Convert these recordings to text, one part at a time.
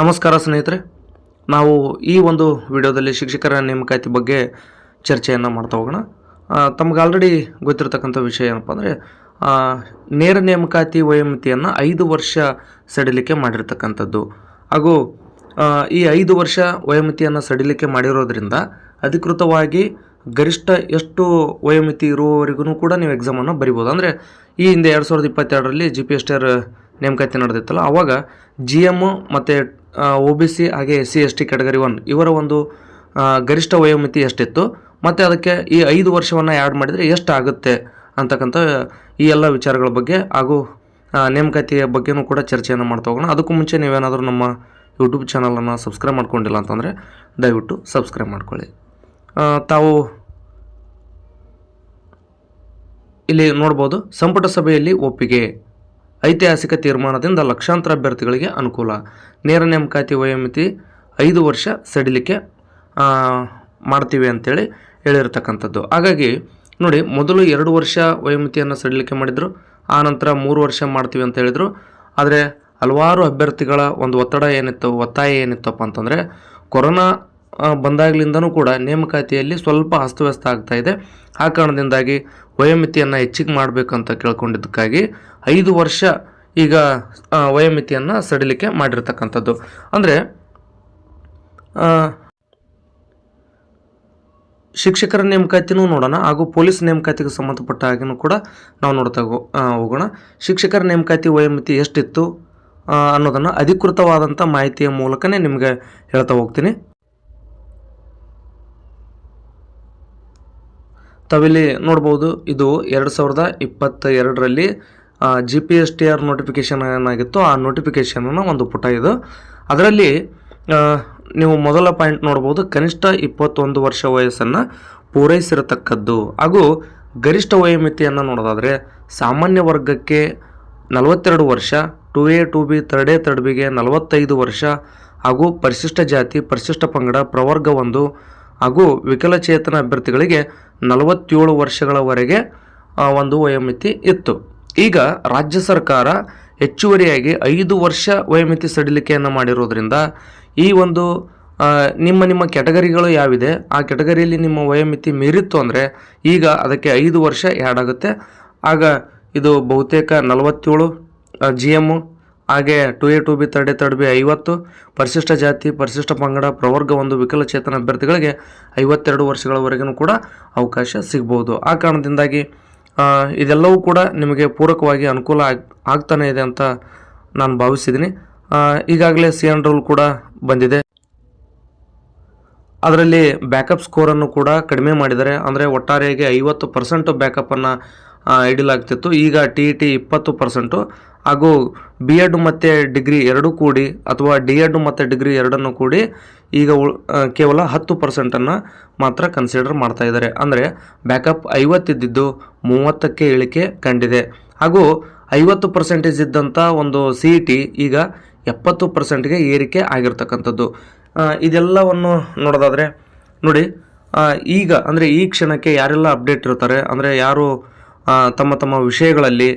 ನಮಸ್ಕಾರ ಸ್ನೇಹಿತರೆ, ನಾವು ಈ ಒಂದು ವಿಡಿಯೋದಲ್ಲಿ ಶಿಕ್ಷಕರ ನೇಮಕಾತಿ ಬಗ್ಗೆ ಚರ್ಚೆಯನ್ನು ಮಾಡ್ತಾ ಹೋಗೋಣ. ತಮಗೆ ಆಲ್ರೆಡಿ ಗೊತ್ತಿರತಕ್ಕಂಥ ವಿಷಯ ಏನಪ್ಪ ಅಂದರೆ, ನೇರ ನೇಮಕಾತಿ ವಯೋಮಿತಿಯನ್ನು 5 ವರ್ಷ ಸಡಿಲಿಕೆ ಮಾಡಿರ್ತಕ್ಕಂಥದ್ದು. ಹಾಗೂ ಈ 5 ವರ್ಷ ವಯೋಮಿತಿಯನ್ನು ಸಡಿಲಿಕೆ ಮಾಡಿರೋದ್ರಿಂದ ಅಧಿಕೃತವಾಗಿ ಗರಿಷ್ಠ ಎಷ್ಟು ವಯೋಮಿತಿ ಇರುವವರೆಗೂ ಕೂಡ ನೀವು ಎಕ್ಸಾಮನ್ನು ಬರಿಬೋದು. ಅಂದರೆ ಈ ಹಿಂದೆ 2022ರಲ್ಲಿ GPSTR ನೇಮಕಾತಿ ನಡೆದಿತ್ತಲ್ಲ, ಆವಾಗ GM ಮತ್ತು OBC ಹಾಗೆ SC/ST ಕ್ಯಾಟಗರಿ 1 ಇವರ ಒಂದು ಗರಿಷ್ಠ ವಯೋಮಿತಿ ಎಷ್ಟಿತ್ತು ಮತ್ತು ಅದಕ್ಕೆ ಈ 5 ವರ್ಷವನ್ನು ಆ್ಯಡ್ ಮಾಡಿದರೆ ಎಷ್ಟು ಆಗುತ್ತೆ ಅಂತಕ್ಕಂಥ ಈ ಎಲ್ಲ ವಿಚಾರಗಳ ಬಗ್ಗೆ ಹಾಗೂ ನೇಮಕಾತಿಯ ಬಗ್ಗೆನೂ ಕೂಡ ಚರ್ಚೆಯನ್ನು ಮಾಡ್ತಾ ಹೋಗೋಣ. ಅದಕ್ಕೂ ಮುಂಚೆ ನೀವೇನಾದರೂ ನಮ್ಮ ಯೂಟ್ಯೂಬ್ ಚಾನಲನ್ನು ಸಬ್ಸ್ಕ್ರೈಬ್ ಮಾಡ್ಕೊಂಡಿಲ್ಲ ಅಂತಂದರೆ ದಯವಿಟ್ಟು ಸಬ್ಸ್ಕ್ರೈಬ್ ಮಾಡ್ಕೊಳ್ಳಿ. ತಾವು ಇಲ್ಲಿ ನೋಡ್ಬೋದು, ಸಂಪುಟ ಸಭೆಯಲ್ಲಿ ಒಪ್ಪಿಗೆ, ಐತಿಹಾಸಿಕ ತೀರ್ಮಾನದಿಂದ ಲಕ್ಷಾಂತರ ಅಭ್ಯರ್ಥಿಗಳಿಗೆ ಅನುಕೂಲ, ನೇರ ನೇಮಕಾತಿ ವಯೋಮಿತಿ 5 ವರ್ಷ ಸಡಿಲಿಕೆ ಮಾಡ್ತೀವಿ ಅಂತೇಳಿ ಹೇಳಿರ್ತಕ್ಕಂಥದ್ದು. ಹಾಗಾಗಿ ನೋಡಿ, ಮೊದಲು 2 ವರ್ಷ ವಯೋಮಿತಿಯನ್ನು ಸಡಿಲಿಕೆ ಮಾಡಿದರು, ಆನಂತರ 3 ವರ್ಷ ಮಾಡ್ತೀವಿ ಅಂತ ಹೇಳಿದರು. ಆದರೆ ಹಲವಾರು ಅಭ್ಯರ್ಥಿಗಳ ಒಂದು ಒತ್ತಾಯ ಏನಿತ್ತಪ್ಪ ಅಂತಂದರೆ, ಕೊರೋನಾ ಬಂದಾಗಲಿಂದನೂ ಕೂಡ ನೇಮಕಾತಿಯಲ್ಲಿ ಸ್ವಲ್ಪ ಅಸ್ತವ್ಯಸ್ತ ಆಗ್ತಾ ಇದೆ. ಆ ಕಾರಣದಿಂದಾಗಿ ವಯೋಮಿತಿಯನ್ನು ಹೆಚ್ಚಿಗೆ ಮಾಡಬೇಕಂತ ಕೇಳ್ಕೊಂಡಿದ್ದಕ್ಕಾಗಿ 5 ವರ್ಷ ಈಗ ವಯೋಮಿತಿಯನ್ನು ಸಡಿಲಿಕೆ ಮಾಡಿರ್ತಕ್ಕಂಥದ್ದು. ಅಂದರೆ ಶಿಕ್ಷಕರ ನೇಮಕಾತಿನೂ ನೋಡೋಣ ಹಾಗೂ ಪೊಲೀಸ್ ನೇಮಕಾತಿಗೆ ಸಂಬಂಧಪಟ್ಟ ಹಾಗೆಯೂ ಕೂಡ ನಾವು ನೋಡ್ತಾ ಹೋಗೋಣ. ಶಿಕ್ಷಕರ ನೇಮಕಾತಿ ವಯೋಮಿತಿ ಎಷ್ಟಿತ್ತು ಅನ್ನೋದನ್ನು ಅಧಿಕೃತವಾದಂಥ ಮಾಹಿತಿಯ ಮೂಲಕನೇ ನಿಮಗೆ ಹೇಳ್ತಾ ಹೋಗ್ತೀನಿ. ತಾವಿಲ್ಲಿ ನೋಡ್ಬೋದು, ಇದು 2022ರಲ್ಲಿ GPSTR ನೋಟಿಫಿಕೇಷನ್ ಏನಾಗಿತ್ತು, ಆ ನೋಟಿಫಿಕೇಷನ್ನ ಒಂದು ಪುಟ ಇದು. ಅದರಲ್ಲಿ ನೀವು ಮೊದಲ ಪಾಯಿಂಟ್ ನೋಡ್ಬೋದು, ಕನಿಷ್ಠ 21 ವರ್ಷ ವಯಸ್ಸನ್ನು ಪೂರೈಸಿರತಕ್ಕದ್ದು ಹಾಗೂ ಗರಿಷ್ಠ ವಯೋಮಿತಿಯನ್ನು ನೋಡೋದಾದರೆ ಸಾಮಾನ್ಯ ವರ್ಗಕ್ಕೆ 42 ವರ್ಷ, 2A 2B 3Bಗೆ 45 ವರ್ಷ ಹಾಗೂ ಪರಿಶಿಷ್ಟ ಜಾತಿ, ಪರಿಶಿಷ್ಟ ಪಂಗಡ, ಪ್ರವರ್ಗ 1 ಹಾಗೂ ವಿಕಲಚೇತನ ಅಭ್ಯರ್ಥಿಗಳಿಗೆ 47 ವರ್ಷಗಳವರೆಗೆ ಒಂದು ವಯೋಮಿತಿ ಇತ್ತು. ಈಗ ರಾಜ್ಯ ಸರ್ಕಾರ ಹೆಚ್ಚುವರಿಯಾಗಿ 5 ವರ್ಷ ವಯೋಮಿತಿ ಸಡಿಲಿಕೆಯನ್ನು ಮಾಡಿರೋದ್ರಿಂದ ಈ ಒಂದು ನಿಮ್ಮ ಕ್ಯಾಟಗರಿಗಳು ಯಾವಿದೆ ಆ ಕ್ಯಾಟಗರಿಯಲ್ಲಿ ನಿಮ್ಮ ವಯೋಮಿತಿ ಮೀರಿತ್ತು ಅಂದರೆ ಈಗ ಅದಕ್ಕೆ 5 ವರ್ಷ ಆ್ಯಡ್ ಆಗುತ್ತೆ. ಆಗ ಇದು ಬಹುತೇಕ 47, GM ಹಾಗೆ 2A 2B 3B 50, ಪರಿಶಿಷ್ಟ ಜಾತಿ, ಪರಿಶಿಷ್ಟ ಪಂಗಡ, ಪ್ರವರ್ಗ 1, ವಿಕಲಚೇತನ ಅಭ್ಯರ್ಥಿಗಳಿಗೆ 52 ವರ್ಷಗಳವರೆಗೂ ಕೂಡ ಅವಕಾಶ ಸಿಗ್ಬೋದು. ಆ ಕಾರಣದಿಂದಾಗಿ ಇದೆಲ್ಲವೂ ಕೂಡ ನಿಮಗೆ ಪೂರಕವಾಗಿ ಅನುಕೂಲ ಆಗ್ತಾನೆ ಇದೆ ಅಂತ ನಾನು ಭಾವಿಸಿದ್ದೀನಿ. ಈಗಾಗಲೇ CN ರೂಲ್ ಕೂಡ ಬಂದಿದೆ. ಅದರಲ್ಲಿ ಬ್ಯಾಕಪ್ ಸ್ಕೋರನ್ನು ಕೂಡ ಕಡಿಮೆ ಮಾಡಿದ್ದಾರೆ. ಅಂದರೆ ಒಟ್ಟಾರೆಯಾಗಿ 50% ಬ್ಯಾಕಪ್ಪನ್ನು ಇಡಲಾಗ್ತಿತ್ತು. ಈಗ TET 20% ಹಾಗೂ B.Ed ಮತ್ತು ಡಿಗ್ರಿ ಎರಡೂ ಕೂಡಿ ಅಥವಾ D.Ed ಮತ್ತು ಡಿಗ್ರಿ ಎರಡನ್ನು ಕೂಡಿ ಈಗ ಕೇವಲ 10%ಅನ್ನು ಮಾತ್ರ ಕನ್ಸಿಡರ್ ಮಾಡ್ತಾ ಇದ್ದಾರೆ. ಅಂದರೆ ಬ್ಯಾಕಪ್ 50 ಇದ್ದಿದ್ದು 30ಕ್ಕೆ ಇಳಿಕೆ ಕಂಡಿದೆ. ಹಾಗೂ 50% ಇದ್ದಂಥ ಒಂದು CET ಈಗ 70%ಗೆ ಏರಿಕೆ ಆಗಿರ್ತಕ್ಕಂಥದ್ದು. ಇದೆಲ್ಲವನ್ನು ನೋಡೋದಾದರೆ ನೋಡಿ, ಈಗ ಅಂದರೆ ಈ ಕ್ಷಣಕ್ಕೆ ಯಾರೆಲ್ಲ ಅಪ್ಡೇಟ್ ಇರ್ತಾರೆ, ಅಂದರೆ ಯಾರು ತಮ್ಮ ವಿಷಯಗಳಲ್ಲಿ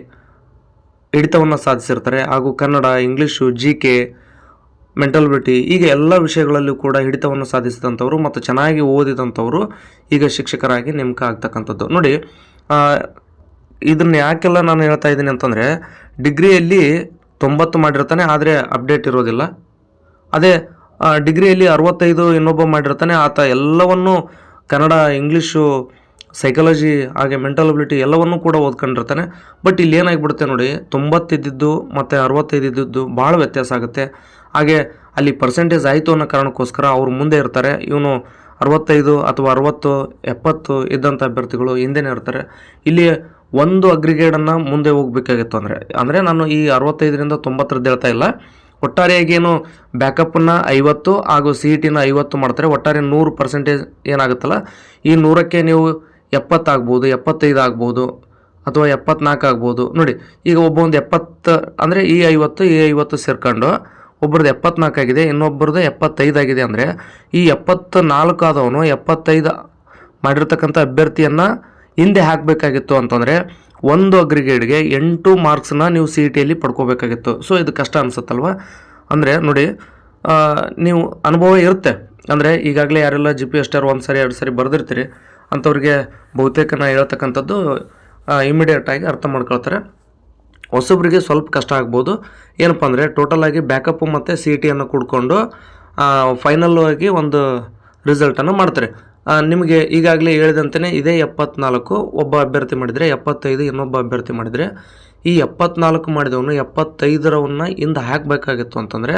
ಹಿಡಿತವನ್ನು ಸಾಧಿಸಿರ್ತಾರೆ ಹಾಗೂ ಕನ್ನಡ, ಇಂಗ್ಲೀಷು, GK, ಮೆಂಟಲ್ಬಿಲಿಟಿ ಈಗ ಎಲ್ಲ ವಿಷಯಗಳಲ್ಲೂ ಕೂಡ ಹಿಡಿತವನ್ನು ಸಾಧಿಸಿದಂಥವ್ರು ಮತ್ತು ಚೆನ್ನಾಗಿ ಓದಿದಂಥವರು ಈಗ ಶಿಕ್ಷಕರಾಗಿ ನೇಮಕ ಆಗ್ತಕ್ಕಂಥದ್ದು. ನೋಡಿ, ಇದನ್ನು ಯಾಕೆಲ್ಲ ನಾನು ಹೇಳ್ತಾ ಇದ್ದೀನಿ ಅಂತಂದರೆ, ಡಿಗ್ರಿಯಲ್ಲಿ 90 ಮಾಡಿರ್ತಾನೆ ಆದರೆ ಅಪ್ಡೇಟ್ ಇರೋದಿಲ್ಲ. ಅದೇ ಡಿಗ್ರಿಯಲ್ಲಿ 65 ಇನ್ನೊಬ್ಬ ಮಾಡಿರ್ತಾನೆ, ಆತ ಎಲ್ಲವನ್ನೂ ಕನ್ನಡ, ಇಂಗ್ಲೀಷು, ಸೈಕಾಲಜಿ ಹಾಗೆ ಮೆಂಟಲ್ಬಿಲಿಟಿ ಎಲ್ಲವನ್ನೂ ಕೂಡ ಓದ್ಕೊಂಡಿರ್ತಾನೆ. ಬಟ್ ಇಲ್ಲಿ ಏನಾಗಿಬಿಡುತ್ತೆ ನೋಡಿ, 90 ಇದ್ದಿದ್ದು ಮತ್ತು 65 ಇದ್ದಿದ್ದು ಭಾಳ ವ್ಯತ್ಯಾಸ ಆಗುತ್ತೆ. ಹಾಗೆ ಅಲ್ಲಿ ಪರ್ಸೆಂಟೇಜ್ ಆಯಿತು ಅನ್ನೋ ಕಾರಣಕ್ಕೋಸ್ಕರ ಅವ್ರು ಮುಂದೆ ಇರ್ತಾರೆ. ಇವನು 65 ಅಥವಾ 60, 70 ಇದ್ದಂಥ ಅಭ್ಯರ್ಥಿಗಳು ಹಿಂದೆನೇ ಇರ್ತಾರೆ. ಇಲ್ಲಿ ಒಂದು ಅಗ್ರಿಗೇಡನ್ನು ಮುಂದೆ ಹೋಗಬೇಕಾಗಿತ್ತು. ಅಂದರೆ ನಾನು ಈ 65ರಿಂದ 90 ಹೇಳ್ತಾ ಇಲ್ಲ, ಒಟ್ಟಾರೆಯಾಗಿ ಏನು ಬ್ಯಾಕಪ್ಪನ್ನು 50 ಹಾಗೂ CETನ 50 ಮಾಡ್ತಾರೆ. ಒಟ್ಟಾರೆ 100% ಏನಾಗುತ್ತಲ್ಲ, ಈ 100ಕ್ಕೆ ನೀವು 70 ಆಗ್ಬೋದು, 75 ಆಗ್ಬೋದು ಅಥವಾ 74 ಆಗ್ಬೋದು. ನೋಡಿ, ಈಗ ಒಬ್ಬೊಂದು 70 ಅಂದರೆ ಈ 50 ಸೇರ್ಕೊಂಡು ಒಬ್ಬರದ್ದು 74 ಆಗಿದೆ, ಇನ್ನೊಬ್ಬರದ್ದು 75 ಆಗಿದೆ. ಅಂದರೆ ಈ 74 ಆದವನು 75 ಮಾಡಿರ್ತಕ್ಕಂಥ ಅಭ್ಯರ್ಥಿಯನ್ನು ಹಿಂದೆ ಹಾಕಬೇಕಾಗಿತ್ತು ಅಂತಂದರೆ ಒಂದು ಅಗ್ರಿಗೇಡ್ಗೆ 8 ಮಾರ್ಕ್ಸನ್ನ ನೀವು CETಯಲ್ಲಿ ಪಡ್ಕೋಬೇಕಾಗಿತ್ತು. ಸೊ ಇದು ಕಷ್ಟ ಅನಿಸುತ್ತಲ್ವ. ಅಂದರೆ ನೋಡಿ, ನೀವು ಅನುಭವ ಇರುತ್ತೆ. ಅಂದರೆ ಈಗಾಗಲೇ ಯಾರೆಲ್ಲ GPSTR 1 ಸರಿ 2 ಸರಿ ಬರೆದಿರ್ತೀರಿ ಅಂಥವ್ರಿಗೆ ಬಹುತೇಕ ನಾ ಹೇಳ್ತಕ್ಕಂಥದ್ದು ಇಮಿಡಿಯೇಟಾಗಿ ಅರ್ಥ ಮಾಡ್ಕೊಳ್ತಾರೆ. ಹೊಸಬ್ರಿಗೆ ಸ್ವಲ್ಪ ಕಷ್ಟ ಆಗ್ಬೋದು. ಏನಪ್ಪ ಅಂದರೆ ಟೋಟಲಾಗಿ ಬ್ಯಾಕಪ್ಪು ಮತ್ತು CET ಕೂಡಿಕೊಂಡು ಫೈನಲ್ ಆಗಿ ಒಂದು ರಿಸಲ್ಟನ್ನು ಮಾಡ್ತಾರೆ. ನಿಮಗೆ ಈಗಾಗಲೇ ಹೇಳಿದಂತೆಯೇ ಇದೇ 74 ಒಬ್ಬ ಅಭ್ಯರ್ಥಿ ಮಾಡಿದರೆ, 75 ಇನ್ನೊಬ್ಬ ಅಭ್ಯರ್ಥಿ ಮಾಡಿದರೆ, ಈ 74 ಮಾಡಿದವನು 75ರವನ್ನು ಹಿಂದೆ ಹಾಕಬೇಕಾಗಿತ್ತು ಅಂತಂದರೆ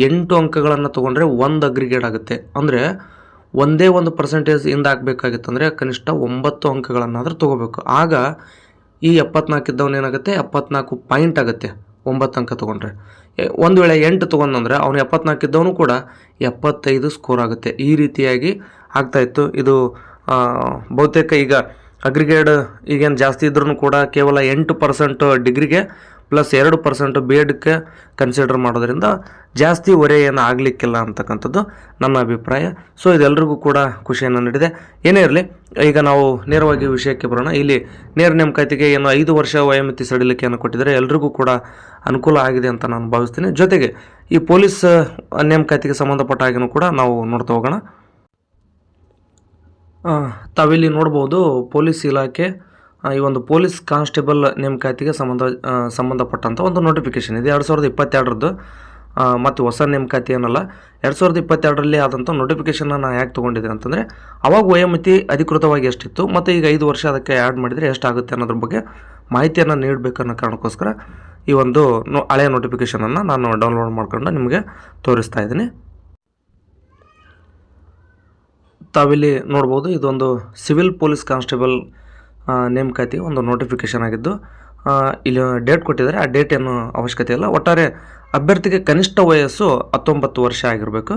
8 ಅಂಕಗಳನ್ನು ತೊಗೊಂಡ್ರೆ 1 ಅಗ್ರಿಗೇಟ್ ಆಗುತ್ತೆ. ಅಂದರೆ ಒಂದೇ ಒಂದು ಪರ್ಸೆಂಟೇಜ್ ಹಿಂದೆ ಹಾಕಬೇಕಾಗಿತ್ತು ಅಂದರೆ ಕನಿಷ್ಠ 9 ಅಂಕಗಳನ್ನಾದರೂ ತೊಗೋಬೇಕು. ಆಗ ಈ 74 ಇದ್ದವನು ಏನಾಗುತ್ತೆ 74 ಪಾಯಿಂಟ್ ಆಗುತ್ತೆ 9 ಅಂಕ ತೊಗೊಂಡ್ರೆ. ಒಂದು ವೇಳೆ 8 ತೊಗೊಂಡಂದ್ರೆ ಅವನು 74 ಇದ್ದವನು ಕೂಡ 75 ಸ್ಕೋರ್ ಆಗುತ್ತೆ. ಈ ರೀತಿಯಾಗಿ ಆಗ್ತಾಯಿತ್ತು. ಇದು ಬಹುತೇಕ ಈಗ ಅಗ್ರಿಗೇಡ್ ಈಗೇನು ಜಾಸ್ತಿ ಇದ್ರೂ ಕೂಡ ಕೇವಲ 8% ಡಿಗ್ರಿಗೆ ಪ್ಲಸ್ 2% B.Edಗೆ ಕನ್ಸಿಡರ್ ಮಾಡೋದ್ರಿಂದ ಜಾಸ್ತಿ ಹೊರೆ ಏನು ಆಗಲಿಕ್ಕಿಲ್ಲ ಅಂತಕ್ಕಂಥದ್ದು ನನ್ನ ಅಭಿಪ್ರಾಯ. ಸೊ ಇದೆಲ್ಲರಿಗೂ ಕೂಡ ಖುಷಿಯನ್ನು ನೀಡಿದೆ. ಏನೇ ಇರಲಿ, ಈಗ ನಾವು ನೇರವಾಗಿ ವಿಷಯಕ್ಕೆ ಬರೋಣ. ಇಲ್ಲಿ ನೇರ ನೇಮಕಾತಿಗೆ ಏನು 5 ವರ್ಷ ವಯೋಮಿತಿ ಸಡಿಲಿಕೆಯನ್ನು ಕೊಟ್ಟಿದ್ದಾರೆ, ಎಲ್ರಿಗೂ ಕೂಡ ಅನುಕೂಲ ಆಗಿದೆ ಅಂತ ನಾನು ಭಾವಿಸ್ತೀನಿ. ಜೊತೆಗೆ ಈ ಪೊಲೀಸ್ ನೇಮಕಾತಿಗೆ ಸಂಬಂಧಪಟ್ಟ ಹಾಗೆಯೂ ಕೂಡ ನಾವು ನೋಡ್ತಾ ಹೋಗೋಣ. ತಾವಿಲ್ಲಿ ನೋಡ್ಬೋದು ಪೊಲೀಸ್ ಇಲಾಖೆ ಈ ಒಂದು ಪೊಲೀಸ್ ಕಾನ್ಸ್ಟೇಬಲ್ ನೇಮಕಾತಿಗೆ ಸಂಬಂಧಪಟ್ಟಂಥ ಒಂದು ನೋಟಿಫಿಕೇಷನ್ ಇದೆ 2022ರದ್ದು. ಮತ್ತು ಹೊಸ ನೇಮಕಾತಿ ಏನಲ್ಲ, 2022ರಲ್ಲಿ ಆದಂಥ ನೋಟಿಫಿಕೇಷನ್ನ ಯಾಕೆ ತೊಗೊಂಡಿದೆ ಅಂತಂದರೆ ಅವಾಗ ವಯೋಮಿತಿ ಅಧಿಕೃತವಾಗಿ ಎಷ್ಟಿತ್ತು ಮತ್ತು ಈಗ 5 ವರ್ಷ ಅದಕ್ಕೆ ಆ್ಯಡ್ ಮಾಡಿದರೆ ಎಷ್ಟಾಗುತ್ತೆ ಅನ್ನೋದ್ರ ಬಗ್ಗೆ ಮಾಹಿತಿಯನ್ನು ನೀಡಬೇಕನ್ನೋ ಕಾರಣಕ್ಕೋಸ್ಕರ ಈ ಒಂದು ಹಳೆಯ ನೋಟಿಫಿಕೇಷನನ್ನು ನಾನು ಡೌನ್ಲೋಡ್ ಮಾಡ್ಕೊಂಡು ನಿಮಗೆ ತೋರಿಸ್ತಾ ಇದ್ದೀನಿ. ತಾವಿಲ್ಲಿ ನೋಡ್ಬೋದು ಇದೊಂದು ಸಿವಿಲ್ ಪೊಲೀಸ್ ಕಾನ್ಸ್ಟೇಬಲ್ ನೇಮಕಾತಿ ಒಂದು ನೋಟಿಫಿಕೇಷನ್ ಆಗಿದ್ದು ಇಲ್ಲಿ ಡೇಟ್ ಕೊಟ್ಟಿದ್ದಾರೆ. ಆ ಡೇಟ್ ಏನು ಅವಶ್ಯಕತೆ ಇಲ್ಲ. ಒಟ್ಟಾರೆ ಅಭ್ಯರ್ಥಿಗೆ ಕನಿಷ್ಠ ವಯಸ್ಸು 19 ವರ್ಷ ಆಗಿರಬೇಕು.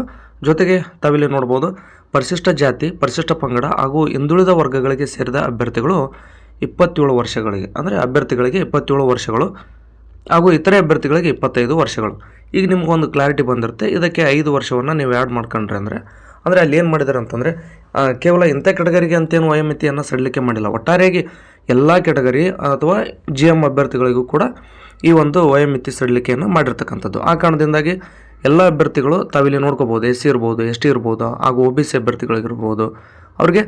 ಜೊತೆಗೆ ತಾವಿಲ್ಲಿ ನೋಡ್ಬೋದು ಪರಿಶಿಷ್ಟ ಜಾತಿ, ಪರಿಶಿಷ್ಟ ಪಂಗಡ ಹಾಗೂ ಹಿಂದುಳಿದ ವರ್ಗಗಳಿಗೆ ಸೇರಿದ ಅಭ್ಯರ್ಥಿಗಳು 27 ವರ್ಷಗಳಿಗೆ, ಅಂದರೆ ಅಭ್ಯರ್ಥಿಗಳಿಗೆ 27 ವರ್ಷಗಳು ಹಾಗೂ ಇತರೆ ಅಭ್ಯರ್ಥಿಗಳಿಗೆ 25 ವರ್ಷಗಳು. ಈಗ ನಿಮ್ಗೊಂದು ಕ್ಲಾರಿಟಿ ಬಂದಿರುತ್ತೆ. ಇದಕ್ಕೆ 5 ವರ್ಷವನ್ನು ನೀವು ಆ್ಯಡ್ ಮಾಡ್ಕೊಂಡ್ರೆ ಅಂದರೆ ಅಲ್ಲಿ ಏನು ಮಾಡಿದ್ದಾರೆ ಅಂತಂದರೆ ಕೇವಲ ಇಂಥ ಕೆಟಗರಿಗೆ ಅಂತೇನು ವಯೋಮಿತಿಯನ್ನು ಸಡಿಲಿಕೆ ಮಾಡಿಲ್ಲ. ಒಟ್ಟಾರೆಯಾಗಿ ಎಲ್ಲ ಕೆಟಗರಿ ಅಥವಾ GM ಅಭ್ಯರ್ಥಿಗಳಿಗೂ ಕೂಡ ಈ ಒಂದು ವಯೋಮಿತಿ ಸಡಿಲಿಕೆಯನ್ನು ಮಾಡಿರ್ತಕ್ಕಂಥದ್ದು. ಆ ಕಾರಣದಿಂದಾಗಿ ಎಲ್ಲ ಅಭ್ಯರ್ಥಿಗಳು ತಾವಿಲ್ಲಿ ನೋಡ್ಕೋಬೋದು, SC ಇರ್ಬೋದು, ST ಇರ್ಬೋದು ಹಾಗೂ OBC ಅಭ್ಯರ್ಥಿಗಳಿಗಿರ್ಬೋದು, ಅವ್ರಿಗೆ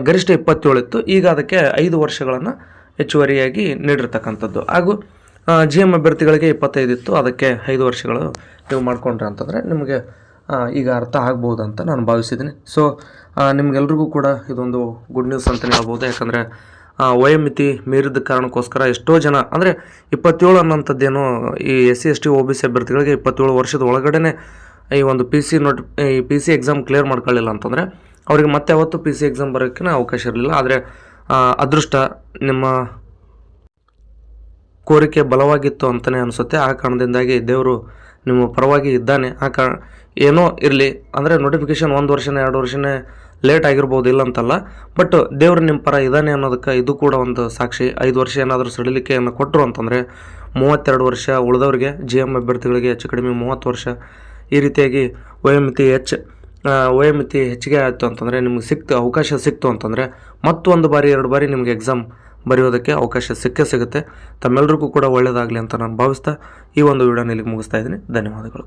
ಗರಿಷ್ಠ 27 ಇತ್ತು. ಈಗ ಅದಕ್ಕೆ 5 ವರ್ಷಗಳನ್ನು ಹೆಚ್ಚುವರಿಯಾಗಿ ನೀಡಿರ್ತಕ್ಕಂಥದ್ದು. ಹಾಗೂ GM ಅಭ್ಯರ್ಥಿಗಳಿಗೆ 25 ಇತ್ತು, ಅದಕ್ಕೆ 5 ವರ್ಷಗಳು ನೀವು ಮಾಡಿಕೊಂಡ್ರೆ ಅಂತಂದರೆ ನಿಮಗೆ ಈಗ ಅರ್ಥ ಆಗ್ಬೋದು ಅಂತ ನಾನು ಭಾವಿಸಿದ್ದೀನಿ. ಸೊ ನಿಮಗೆಲ್ರಿಗೂ ಕೂಡ ಇದೊಂದು ಗುಡ್ ನ್ಯೂಸ್ ಅಂತಲೇ ಹೇಳ್ಬೋದು. ಯಾಕಂದರೆ ವಯೋಮಿತಿ ಮೀರಿದ ಕಾರಣಕ್ಕೋಸ್ಕರ ಎಷ್ಟೋ ಜನ ಅಂದರೆ 27 ಅನ್ನೋಂಥದ್ದೇನು ಈ SC ST OBC ಅಭ್ಯರ್ಥಿಗಳಿಗೆ 27 ವರ್ಷದ ಒಳಗಡೆ ಈ ಒಂದು PC ಎಕ್ಸಾಮ್ ಕ್ಲಿಯರ್ ಮಾಡ್ಕೊಳ್ಳಿಲ್ಲ ಅಂತಂದರೆ ಅವರಿಗೆ ಮತ್ತೆ ಯಾವತ್ತೂ PC ಎಕ್ಸಾಮ್ ಬರೋಕ್ಕೆ ಅವಕಾಶ ಇರಲಿಲ್ಲ. ಆದರೆ ಅದೃಷ್ಟ ನಿಮ್ಮ ಕೋರಿಕೆ ಬಲವಾಗಿತ್ತು ಅಂತಲೇ ಅನಿಸುತ್ತೆ. ಆ ಕಾರಣದಿಂದಾಗಿ ದೇವರು ನಿಮ್ಮ ಪರವಾಗಿ ಇದ್ದಾನೆ. ಏನೋ ಇರಲಿ, ಅಂದರೆ ನೋಟಿಫಿಕೇಷನ್ 1 ವರ್ಷನೇ 2 ವರ್ಷನೇ ಲೇಟ್ ಆಗಿರ್ಬೋದು, ಇಲ್ಲ ಅಂತಲ್ಲ, ಬಟ್ ದೇವರು ನಿಮ್ಮ ಪರ ಇದ್ದಾನೆ ಅನ್ನೋದಕ್ಕೆ ಇದು ಕೂಡ ಒಂದು ಸಾಕ್ಷಿ. 5 ವರ್ಷ ಏನಾದರೂ ಸಡಿಲಿಕೆಯನ್ನು ಕೊಟ್ಟರು ಅಂತಂದರೆ 32 ವರ್ಷ ಉಳಿದವರಿಗೆ GM ಅಭ್ಯರ್ಥಿಗಳಿಗೆ ಹೆಚ್ಚು ಕಡಿಮೆ 30 ವರ್ಷ ಈ ರೀತಿಯಾಗಿ ವಯೋಮಿತಿ ಹೆಚ್ಚಿಗೆ ಆಯಿತು ಅಂತಂದರೆ ನಿಮ್ಗೆ ಅವಕಾಶ ಸಿಕ್ತು ಅಂತಂದರೆ ಮತ್ತೊಂದು ಬಾರಿ 2 ಬಾರಿ ನಿಮಗೆ ಎಕ್ಸಾಮ್ ಬರೆಯೋದಕ್ಕೆ ಅವಕಾಶ ಸಿಗುತ್ತೆ. ತಮ್ಮೆಲ್ಲರಿಗೂ ಕೂಡ ಒಳ್ಳೆಯದಾಗಲಿ ಅಂತ ನಾನು ಭಾವಿಸ್ತಾ ಈ ಒಂದು ವಿಡಿಯೋನ ಇಲ್ಲಿಗೆ ಮುಗಿಸ್ತಾ ಇದ್ದೀನಿ. ಧನ್ಯವಾದಗಳು.